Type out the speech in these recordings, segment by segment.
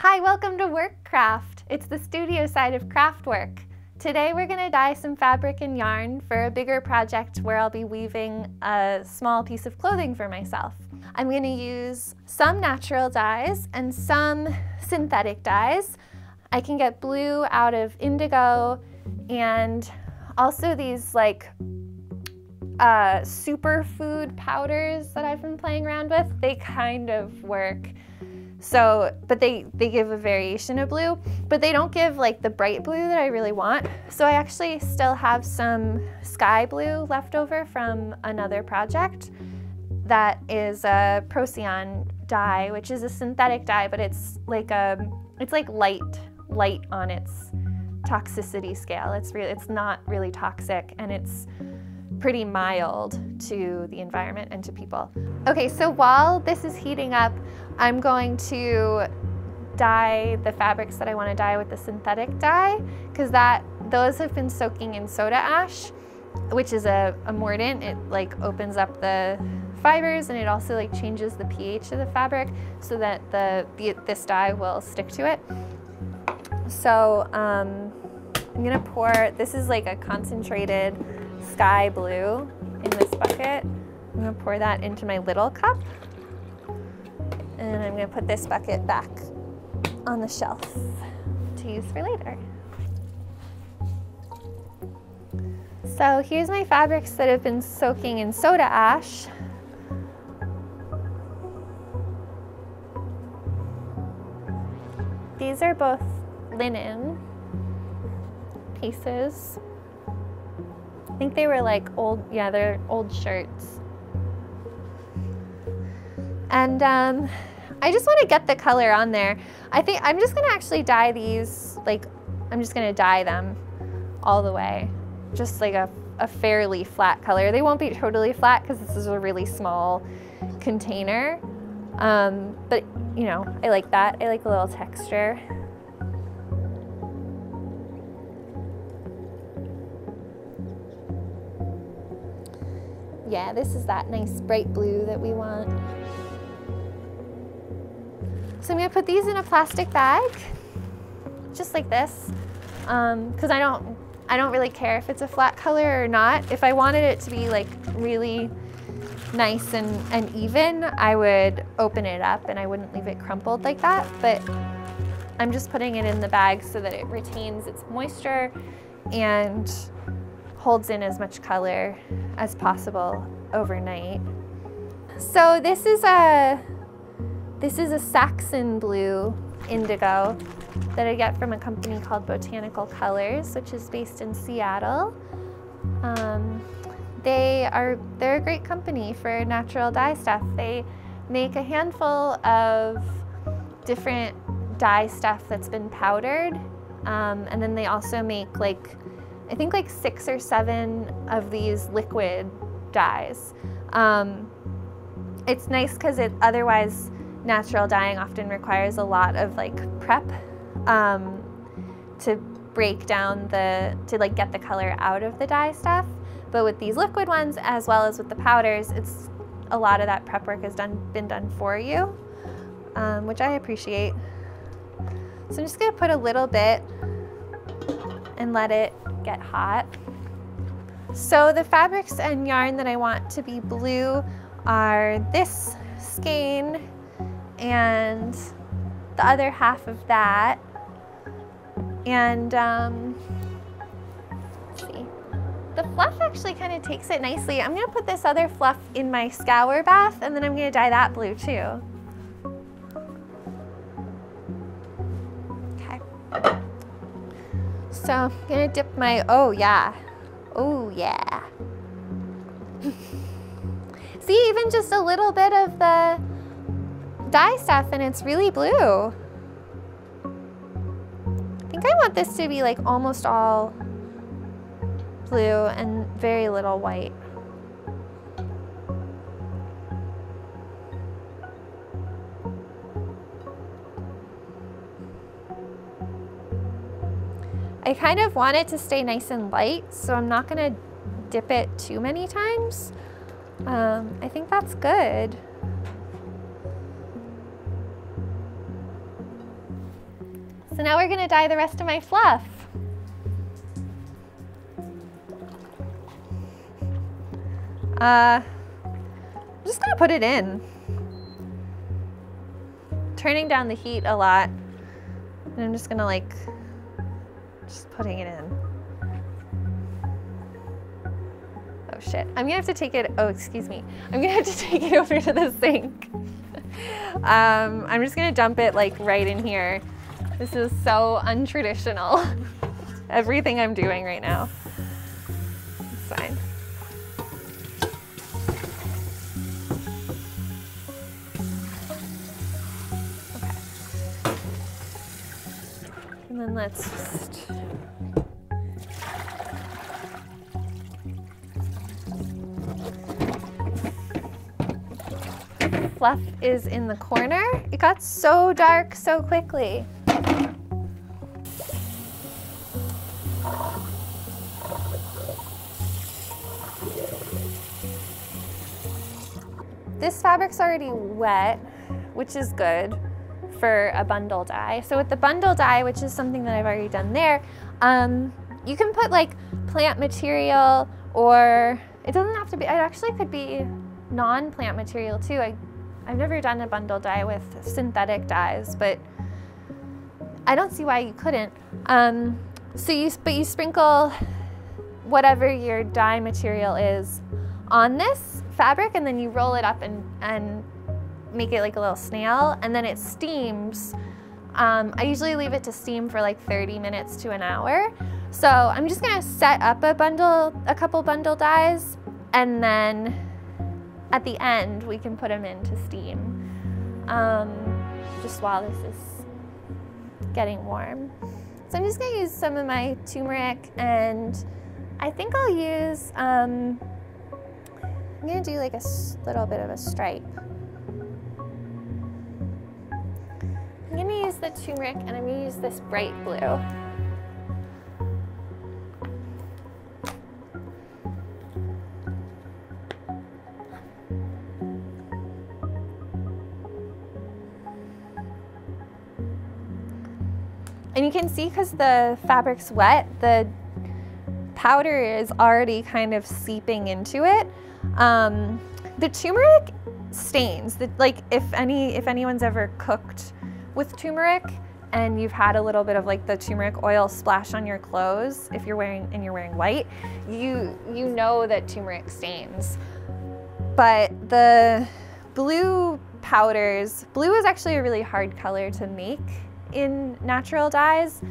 Hi, welcome to Workcraft. It's the studio side of craft work. Today we're going to dye some fabric and yarn for a bigger project where I'll be weaving a small piece of clothing for myself. I'm going to use some natural dyes and some synthetic dyes. I can get blue out of indigo and also these like superfood powders that I've been playing around with. They kind of work. So, but they give a variation of blue, but they don't give like the bright blue that I really want. So I actually still have some sky blue left over from another project that is a Procyon dye, which is a synthetic dye, but it's like light on its toxicity scale. It's not really toxic, and it's pretty mild to the environment and to people. Okay, so while this is heating up, I'm going to dye the fabrics that I want to dye with the synthetic dye, because those have been soaking in soda ash, which is a mordant. It like opens up the fibers, and it also like changes the pH of the fabric so that this dye will stick to it. So I'm gonna pour, this is like a concentrated sky blue in this bucket. I'm gonna pour that into my little cup, and I'm gonna put this bucket back on the shelf to use for later. So here's my fabrics that have been soaking in soda ash. These are both linen pieces. I think they were like they're old shirts. And I just want to get the color on there. I think I'm just gonna actually dye these, like, I'm just gonna dye them all the way. Just like a fairly flat color. They won't be totally flat because this is a really small container. But you know, I like that. I like a little texture. Yeah, this is that nice bright blue that we want. So I'm gonna put these in a plastic bag, just like this, because I don't really care if it's a flat color or not. If I wanted it to be like really nice and even, I would open it up and I wouldn't leave it crumpled like that, but I'm just putting it in the bag so that it retains its moisture and holds in as much color as possible overnight. So this is a Saxon blue indigo that I get from a company called Botanical Colors, which is based in Seattle. They're a great company for natural dye stuff. They make a handful of different dye stuff that's been powdered, and then they also make I think like 6 or 7 of these liquid dyes. It's nice because otherwise natural dyeing often requires a lot of like prep to break down to like get the color out of the dye stuff. But with these liquid ones, as well as with the powders, it's a lot of that prep work has been done for you, which I appreciate. So I'm just gonna put a little bit and let it get hot. So the fabrics and yarn that I want to be blue are this skein and the other half of that. And let's see. The fluff actually kind of takes it nicely. I'm gonna put this other fluff in my scour bath, and then I'm gonna dye that blue too. Okay. So I'm gonna dip my, oh yeah. See, even just a little bit of the dye stuff and it's really blue. I think I want this to be like almost all blue and very little white. I kind of want it to stay nice and light, so I'm not gonna dip it too many times. I think that's good. So now we're gonna dye the rest of my fluff. I'm just gonna put it in. Turning down the heat a lot. And I'm just gonna like, just putting it in. Oh shit, I'm gonna have to take it, oh excuse me. I'm gonna have to take it over to the sink. I'm just gonna dump it like right in here. This is so untraditional. Everything I'm doing right now. It's fine. And then let's just... Fluff is in the corner. It got so dark so quickly. This fabric's already wet, which is good for a bundle dye. So with the bundle dye, which is something that I've already done there, you can put like plant material, or it doesn't have to be, it actually could be non-plant material too. I've never done a bundle dye with synthetic dyes, but I don't see why you couldn't. But you sprinkle whatever your dye material is on this fabric, and then you roll it up and make it like a little snail, and then it steams. I usually leave it to steam for like 30 minutes to an hour. So I'm just gonna set up a couple bundle dyes, and then at the end we can put them into steam, just while this is getting warm. So I'm just gonna use some of my turmeric, and I think I'll use, I'm gonna do like a little bit of a stripe. I'm gonna use the turmeric, and I'm gonna use this bright blue. And you can see, because the fabric's wet, the powder is already kind of seeping into it. The turmeric stains. Like if anyone's ever cooked with turmeric and you've had a little bit of like the turmeric oil splash on your clothes, if you're wearing white, you know that turmeric stains. But the blue powders, blue is actually a really hard color to make in natural dyes.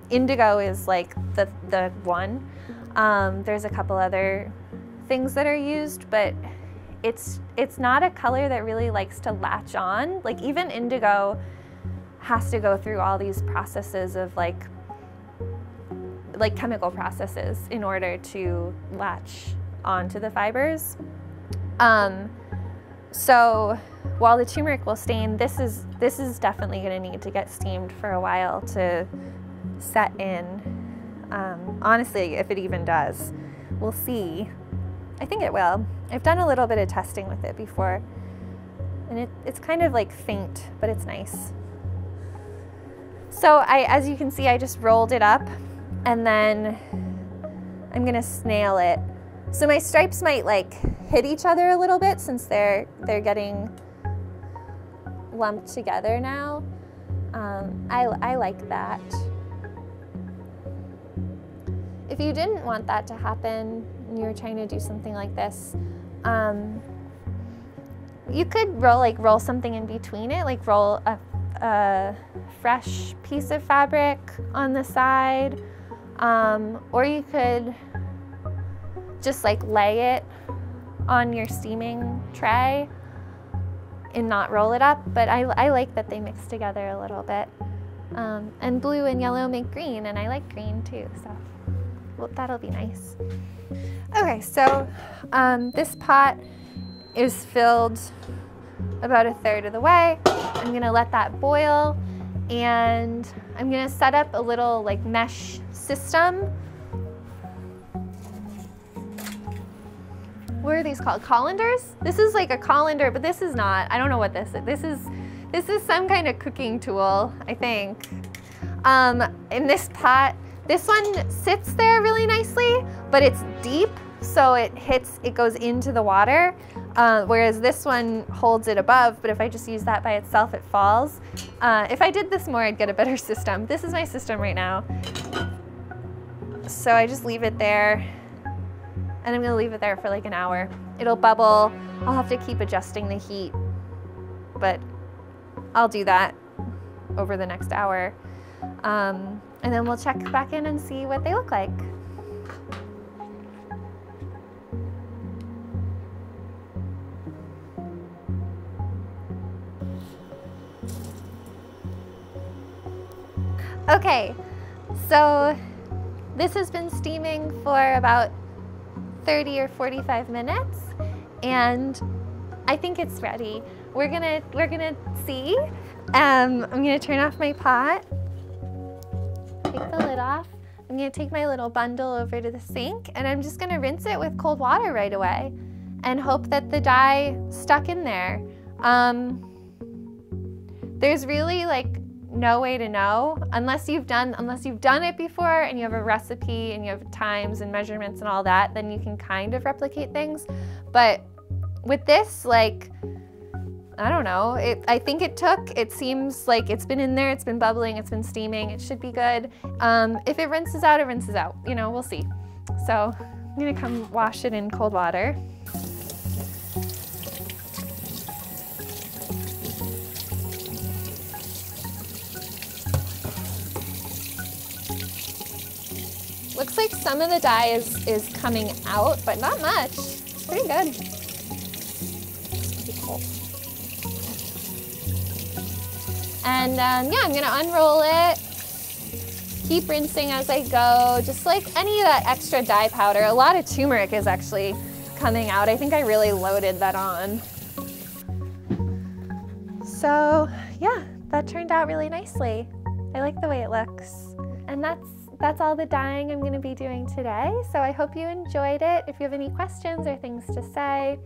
Indigo is like the one. There's a couple other things that are used, but it's not a color that really likes to latch on. Like even indigo has to go through all these processes of like chemical processes in order to latch onto the fibers. So while the turmeric will stain, this is definitely going to need to get steamed for a while to set in. Honestly, if it even does, we'll see. I think it will. I've done a little bit of testing with it before, and it's kind of like faint, but it's nice. So as you can see, I just rolled it up, and then I'm gonna snail it. So my stripes might like hit each other a little bit since they're getting lumped together now. I like that. If you didn't want that to happen and you were trying to do something like this, you could roll something in between it, like roll a fresh piece of fabric on the side, or you could just like lay it on your steaming tray and not roll it up. But I like that they mix together a little bit. And blue and yellow make green, and I like green too, so well, that'll be nice. Okay, so this pot is filled about 1/3 of the way. I'm gonna let that boil, and I'm gonna set up a little like mesh system. What are these called? Colanders? This is like a colander, but this is not. I don't know what this is. This is some kind of cooking tool, I think. In this pot, this one sits there really nicely, but it's deep, so it goes into the water, whereas this one holds it above, but if I just use that by itself, it falls. If I did this more, I'd get a better system. This is my system right now. So I just leave it there, and I'm gonna leave it there for like an hour. It'll bubble. I'll have to keep adjusting the heat, but I'll do that over the next hour. And then we'll check back in and see what they look like. Okay, so this has been steaming for about 30 or 45 minutes, and I think it's ready. We're gonna see. I'm gonna turn off my pot, take the lid off. I'm gonna take my little bundle over to the sink, and I'm just gonna rinse it with cold water right away and hope that the dye stuck in there. There's really like no way to know unless you've done it before and you have a recipe and you have times and measurements and all that, then you can kind of replicate things. But with this, like, I don't know, I think it seems like it's been in there, it's been bubbling, it's been steaming, it should be good. If it rinses out, it rinses out, you know, we'll see. So I'm gonna come wash it in cold water. Looks like some of the dye is coming out, but not much. It's pretty good. It's pretty cool. And yeah, I'm gonna unroll it. Keep rinsing as I go, just like any of that extra dye powder. A lot of turmeric is actually coming out. I think I really loaded that on. So yeah, that turned out really nicely. I like the way it looks. And that's all the dyeing I'm going to be doing today. So I hope you enjoyed it. If you have any questions or things to say,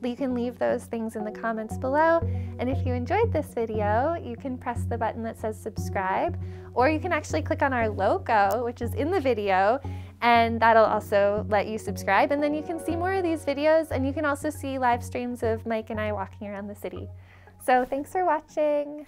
you can leave those things in the comments below. And if you enjoyed this video, you can press the button that says subscribe, or you can actually click on our logo, which is in the video, and that'll also let you subscribe. And then you can see more of these videos, and you can also see live streams of Mike and I walking around the city. So thanks for watching.